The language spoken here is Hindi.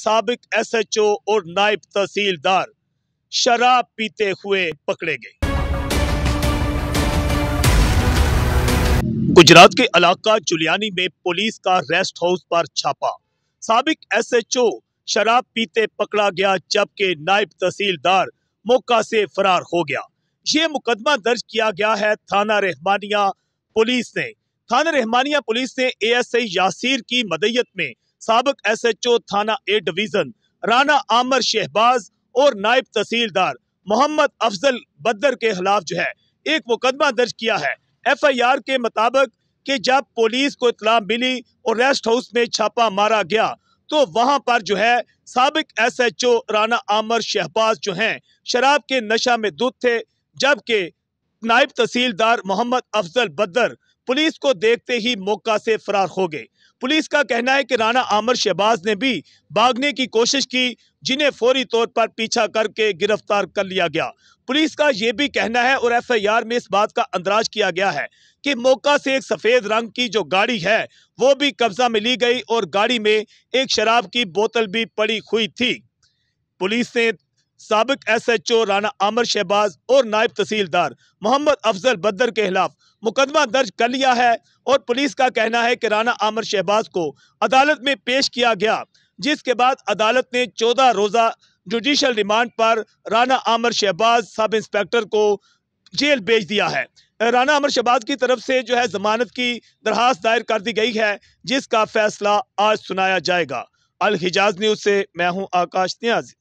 साबिक SHO और नायब तहसीलदार शराब पीते हुए पकड़े गए। गुजरात के इलाका जुलियानी में पुलिस का रेस्ट हाउस पर छापा। साबिक SHO शराब पीते पकड़ा गया, जबकि नायब तहसीलदार मौका से फरार हो गया। ये मुकदमा दर्ज किया गया है थाना रहमानिया पुलिस ने। थाना रहमानिया पुलिस ने ASI यासीर की मदयत में साबिक SHO थाना A डिवीजन राना आमर शहबाज और नायब तहसीलदार मोहम्मद अफजल बदर के खिलाफ एक मुकदमा दर्ज किया है। FIR के मुताबिक कि जब पुलिस को इत्तला मिली और रेस्ट हाउस में छापा मारा गया तो वहां पर साबिक SHO राना आमर शहबाज शराब के नशा में धुत थे, जबकि नायब तहसीलदार मोहम्मद अफजल बदर पुलिस को देखते ही मौका से फरार हो गए। पुलिस का कहना है कि राना आमर शहबाज ने भी भागने की कोशिश की, जिन्हें फौरी तौर पर पीछा करके गिरफ्तार कर लिया गया। पुलिस का यह भी कहना है और FIR में इस बात का अंदराज किया गया है कि मौका से एक सफेद रंग की जो गाड़ी है वो भी कब्जा में ली गई और गाड़ी में एक शराब की बोतल भी पड़ी हुई थी। पुलिस ने साबिक SHO राना आमर शहबाज और नायब तहसीलदार मोहम्मद अफजल बदर के खिलाफ मुकदमा दर्ज कर लिया है और पुलिस का कहना है कि राना आमर शहबाज को अदालत में पेश किया गया, जिसके बाद अदालत ने 14 रोजा जुडिशल रिमांड पर राना आमर शहबाज सब इंस्पेक्टर को जेल भेज दिया है। राना आमर शहबाज की तरफ से जमानत की दरखास्त दायर कर दी गई है, जिसका फैसला आज सुनाया जाएगा। अल हिजाज न्यूज से मैं हूं आकाश नियाज़ी।